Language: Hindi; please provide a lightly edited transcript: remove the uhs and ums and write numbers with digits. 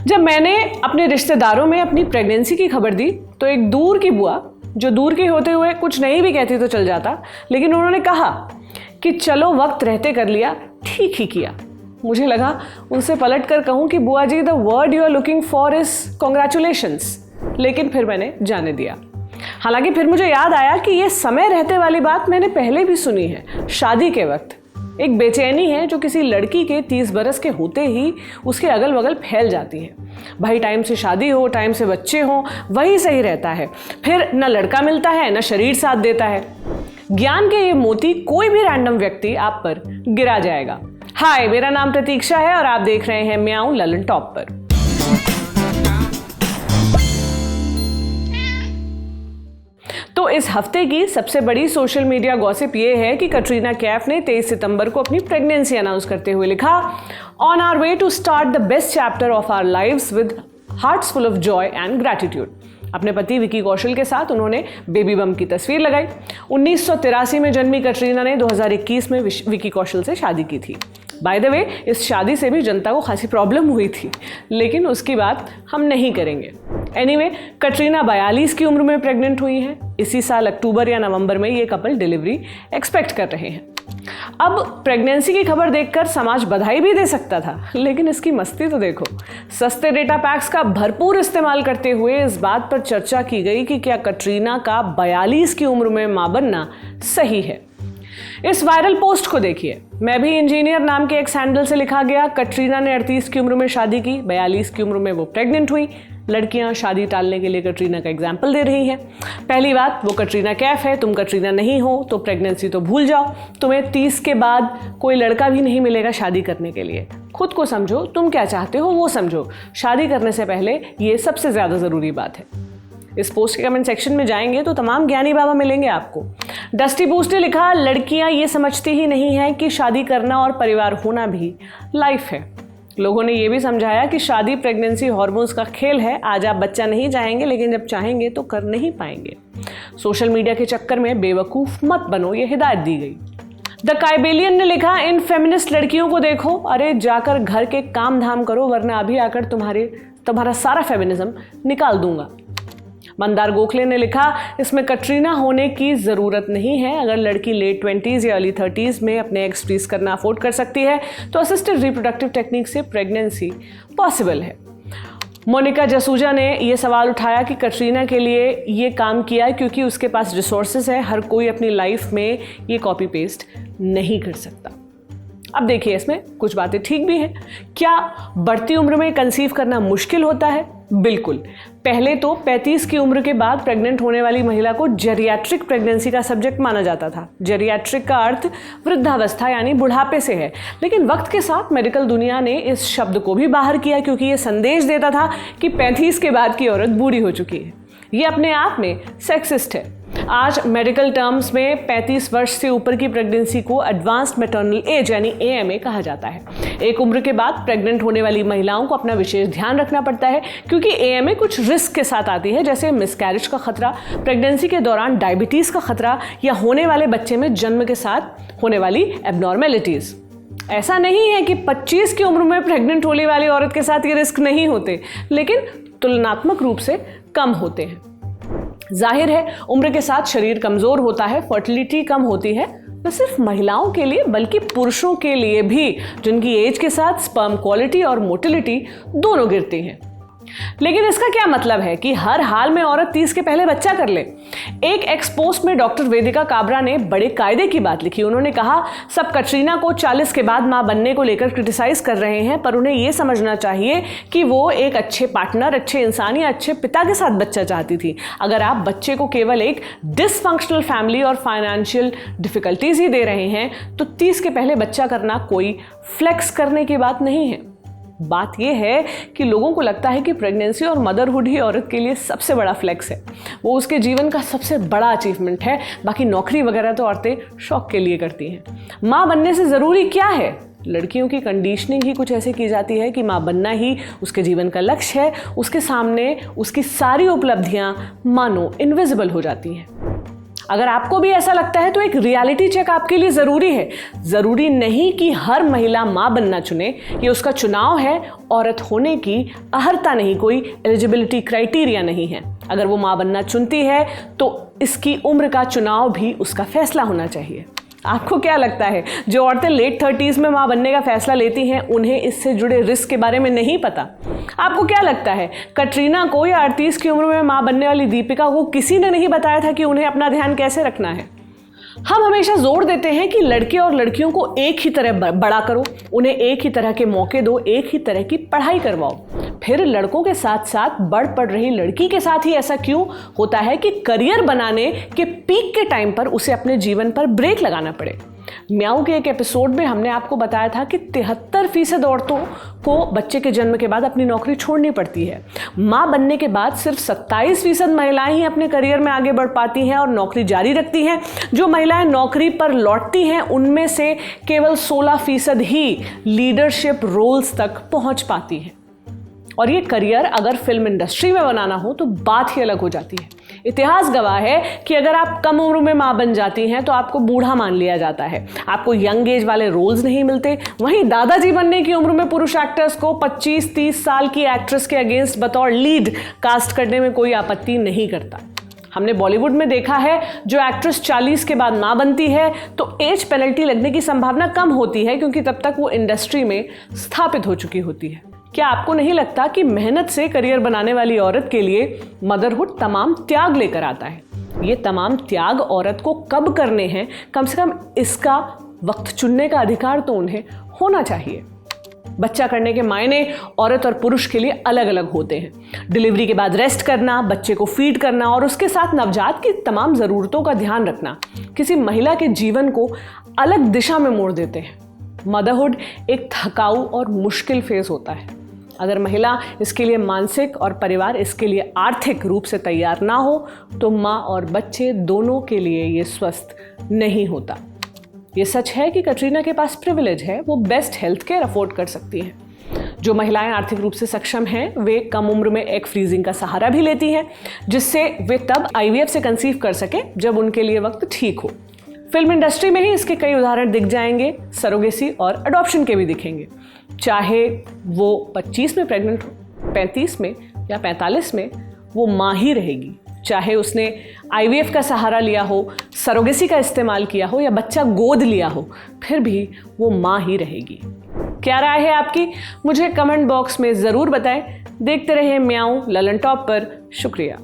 जब मैंने अपने रिश्तेदारों में अपनी प्रेगनेंसी की खबर दी तो एक दूर की बुआ, जो दूर की होते हुए कुछ नहीं भी कहती तो चल जाता, लेकिन उन्होंने कहा कि चलो वक्त रहते कर लिया, ठीक ही किया। मुझे लगा उनसे पलट कर कहूँ कि बुआ जी, the word you are looking for is congratulations, लेकिन फिर मैंने जाने दिया। हालांकि फिर मुझे याद आया कि ये समय रहते वाली बात मैंने पहले भी सुनी है। शादी के वक्त एक बेचैनी है जो किसी लड़की के 30 बरस के होते ही उसके अगल बगल फैल जाती है। भाई टाइम से शादी हो, टाइम से बच्चे हों, वही सही रहता है। फिर न लड़का मिलता है न शरीर साथ देता है। ज्ञान के ये मोती कोई भी रैंडम व्यक्ति आप पर गिरा जाएगा। हाय, मेरा नाम प्रतीक्षा है और आप देख रहे हैं म्याऊं ललन टॉप पर। तो इस हफ्ते की सबसे बड़ी सोशल मीडिया गॉसिप ये है कि कटरीना कैफ ने 23 सितंबर को अपनी प्रेगनेंसी अनाउंस करते हुए लिखा, on our way to start the best chapter of our lives with hearts full of joy and gratitude. अपने पति विकी कौशल के साथ उन्होंने बेबी बम की तस्वीर लगाई। 1983 में जन्मी कटरीना ने 2021 में विकी कौशल से शादी की थी। बाय द वे, इस शादी से भी जनता को खासी प्रॉब्लम हुई थी, लेकिन उसकी बात हम नहीं करेंगे। एनीवे, कटरीना 42 की उम्र में प्रेग्नेंट हुई हैं। इसी साल अक्टूबर या नवंबर में ये कपल डिलीवरी एक्सपेक्ट कर रहे हैं। अब प्रेगनेंसी की खबर देखकर समाज बधाई भी दे सकता था, लेकिन इसकी मस्ती तो देखो। सस्ते डेटा पैक्स का भरपूर इस्तेमाल करते हुए इस बात पर चर्चा की गई कि क्या कटरीना का 42 की उम्र में मां बनना सही है। इस वायरल पोस्ट को देखिए। मैं भी इंजीनियर नाम के एक हैंडल से लिखा गया, कटरीना ने 38 की उम्र में शादी की, 42 की उम्र में वो प्रेग्नेंट हुई। लड़कियां शादी टालने के लिए कटरीना का एग्जाम्पल दे रही हैं। पहली बात, वो कटरीना कैफ है, तुम कटरीना नहीं हो, तो प्रेगनेंसी तो भूल जाओ। तुम्हें 30 के बाद कोई लड़का भी नहीं मिलेगा शादी करने के लिए। खुद को समझो, तुम क्या चाहते हो वो समझो। शादी करने से पहले ये सबसे ज़्यादा ज़रूरी बात है। इस पोस्ट के कमेंट सेक्शन में जाएंगे तो तमाम ज्ञानी बाबा मिलेंगे आपको। डस्टी बूस्ट ने लिखा, लड़कियां ये समझती ही नहीं है कि शादी करना और परिवार होना भी लाइफ है। लोगों ने ये भी समझाया कि शादी प्रेगनेंसी हार्मोन्स का खेल है। आज आप बच्चा नहीं चाहेंगे, लेकिन जब चाहेंगे तो कर नहीं पाएंगे। सोशल मीडिया के चक्कर में बेवकूफ़ मत बनो, ये हिदायत दी गई। द काइबेलियन ने लिखा, इन फेमिनिस्ट लड़कियों को देखो, अरे जाकर घर के काम धाम करो, वरना अभी आकर तुम्हारा सारा फेमिनिज्म निकाल दूंगा। मंदार गोखले ने लिखा, इसमें कटरीना होने की ज़रूरत नहीं है। अगर लड़की लेट 20s या अर्ली 30s में अपने एग्स फ्रीज करना अफोर्ड कर सकती है तो असिस्टेड रिप्रोडक्टिव टेक्निक से प्रेगनेंसी पॉसिबल है। मोनिका जसूजा ने यह सवाल उठाया कि कटरीना के लिए ये काम किया क्योंकि उसके पास रिसोर्सेज है। हर कोई अपनी लाइफ में ये कॉपी पेस्ट नहीं कर सकता। अब देखिए, इसमें कुछ बातें ठीक भी हैं। क्या बढ़ती उम्र में कंसीव करना मुश्किल होता है? बिल्कुल। पहले तो 35 की उम्र के बाद प्रेग्नेंट होने वाली महिला को जेरियाट्रिक प्रेगनेंसी का सब्जेक्ट माना जाता था। जेरियाट्रिक का अर्थ वृद्धावस्था यानी बुढ़ापे से है, लेकिन वक्त के साथ मेडिकल दुनिया ने इस शब्द को भी बाहर किया क्योंकि ये संदेश देता था कि 35 के बाद की औरत बूढ़ी हो चुकी है। ये अपने आप में सेक्सिस्ट है। आज मेडिकल टर्म्स में 35 वर्ष से ऊपर की प्रेगनेंसी को एडवांस्ड मैटरनल एज यानी AMA कहा जाता है। एक उम्र के बाद प्रेग्नेंट होने वाली महिलाओं को अपना विशेष ध्यान रखना पड़ता है क्योंकि AMA कुछ रिस्क के साथ आती है, जैसे मिसकैरेज का खतरा, प्रेगनेंसी के दौरान डायबिटीज़ का खतरा या होने वाले बच्चे में जन्म के साथ होने वाली एबनॉर्मेलिटीज़। ऐसा नहीं है कि 25 की उम्र में प्रेग्नेंट होने वाली औरत के साथ ये रिस्क नहीं होते, लेकिन तुलनात्मक रूप से कम होते हैं। जाहिर है, उम्र के साथ शरीर कमज़ोर होता है, फर्टिलिटी कम होती है, न सिर्फ महिलाओं के लिए बल्कि पुरुषों के लिए भी, जिनकी एज के साथ स्पर्म क्वालिटी और मोटिलिटी दोनों गिरती हैं। लेकिन इसका क्या मतलब है कि हर हाल में औरत 30 के पहले बच्चा कर ले? एक एक्सपोस्ट में डॉक्टर वेदिका काबरा ने बड़े कायदे की बात लिखी। उन्होंने कहा, सब कटरीना को 40 के बाद मां बनने को लेकर क्रिटिसाइज कर रहे हैं, पर उन्हें यह समझना चाहिए कि वो एक अच्छे पार्टनर, अच्छे इंसान या अच्छे पिता के साथ बच्चा चाहती थी। अगर आप बच्चे को केवल एक डिसफंक्शनल फैमिली और फाइनेंशियल डिफिकल्टीज ही दे रहे हैं तो 30 के पहले बच्चा करना कोई फ्लेक्स करने की बात नहीं है। बात यह है कि लोगों को लगता है कि प्रेगनेंसी और मदरहुड ही औरत के लिए सबसे बड़ा फ्लेक्स है, वो उसके जीवन का सबसे बड़ा अचीवमेंट है। बाकी नौकरी वगैरह तो औरतें शौक के लिए करती हैं। माँ बनने से ज़रूरी क्या है? लड़कियों की कंडीशनिंग ही कुछ ऐसे की जाती है कि माँ बनना ही उसके जीवन का लक्ष्य है। उसके सामने उसकी सारी उपलब्धियाँ मानो इनविजिबल हो जाती हैं। अगर आपको भी ऐसा लगता है तो एक रियलिटी चेक आपके लिए ज़रूरी है। ज़रूरी नहीं कि हर महिला माँ बनना चुने, ये उसका चुनाव है। औरत होने की अहर्ता नहीं, कोई एलिजिबिलिटी क्राइटेरिया नहीं है। अगर वो माँ बनना चुनती है तो इसकी उम्र का चुनाव भी उसका फैसला होना चाहिए। आपको क्या लगता है, जो औरतें लेट 30s में माँ बनने का फैसला लेती हैं उन्हें इससे जुड़े रिस्क के बारे में नहीं पता? आपको क्या लगता है, कटरीना को या 38 की उम्र में माँ बनने वाली दीपिका को किसी ने नहीं बताया था कि उन्हें अपना ध्यान कैसे रखना है? हम हमेशा जोर देते हैं कि लड़के और लड़कियों को एक ही तरह बड़ा करो, उन्हें एक ही तरह के मौके दो, एक ही तरह की पढ़ाई करवाओ। फिर लड़कों के साथ साथ बढ़ पढ़ रही लड़की के साथ ही ऐसा क्यों होता है कि करियर बनाने के पीक के टाइम पर उसे अपने जीवन पर ब्रेक लगाना पड़े? म्याऊ के एक एपिसोड में हमने आपको बताया था कि 73% औरतों को बच्चे के जन्म के बाद अपनी नौकरी छोड़नी पड़ती है। माँ बनने के बाद सिर्फ 27% महिलाएं ही अपने करियर में आगे बढ़ पाती हैं और नौकरी जारी रखती हैं। जो महिलाएं नौकरी पर लौटती हैं उनमें से केवल 16% ही लीडरशिप रोल्स तक पहुंच पाती हैं। और ये करियर अगर फिल्म इंडस्ट्री में बनाना हो तो बात ही अलग हो जाती है। इतिहास गवाह है कि अगर आप कम उम्र में माँ बन जाती हैं तो आपको बूढ़ा मान लिया जाता है, आपको यंग एज वाले रोल्स नहीं मिलते। वहीं दादाजी बनने की उम्र में पुरुष एक्टर्स को 25-30 साल की एक्ट्रेस के अगेंस्ट बतौर लीड कास्ट करने में कोई आपत्ति नहीं करता। हमने बॉलीवुड में देखा है, जो एक्ट्रेस 40 के बाद माँ बनती है तो एज पेनल्टी लगने की संभावना कम होती है, क्योंकि तब तक वो इंडस्ट्री में स्थापित हो चुकी होती है। क्या आपको नहीं लगता कि मेहनत से करियर बनाने वाली औरत के लिए मदरहुड तमाम त्याग लेकर आता है? ये तमाम त्याग औरत को कब करने हैं, कम से कम इसका वक्त चुनने का अधिकार तो उन्हें होना चाहिए। बच्चा करने के मायने औरत और पुरुष के लिए अलग अलग होते हैं। डिलीवरी के बाद रेस्ट करना, बच्चे को फीड करना और उसके साथ नवजात की तमाम ज़रूरतों का ध्यान रखना किसी महिला के जीवन को अलग दिशा में मोड़ देते हैं। मदरहुड एक थकाऊ और मुश्किल फेज होता है। अगर महिला इसके लिए मानसिक और परिवार इसके लिए आर्थिक रूप से तैयार ना हो तो माँ और बच्चे दोनों के लिए ये स्वस्थ नहीं होता। ये सच है कि कटरीना के पास प्रिविलेज है, वो बेस्ट हेल्थ केयर अफोर्ड कर सकती हैं। जो महिलाएं आर्थिक रूप से सक्षम हैं वे कम उम्र में एग फ्रीजिंग का सहारा भी लेती हैं, जिससे वे तब IVF से कंसीव कर सकें जब उनके लिए वक्त ठीक हो। फिल्म इंडस्ट्री में ही इसके कई उदाहरण दिख जाएंगे, सरोगेसी और अडॉप्शन के भी दिखेंगे। चाहे वो 25 में प्रेग्नेंट हो, 35 में या 45 में, वो माँ ही रहेगी। चाहे उसने IVF का सहारा लिया हो, सरोगेसी का इस्तेमाल किया हो या बच्चा गोद लिया हो, फिर भी वो माँ ही रहेगी। क्या राय है आपकी? मुझे कमेंट बॉक्स में ज़रूर बताएं। देखते रहिए म्याऊ ललन टॉप पर। शुक्रिया।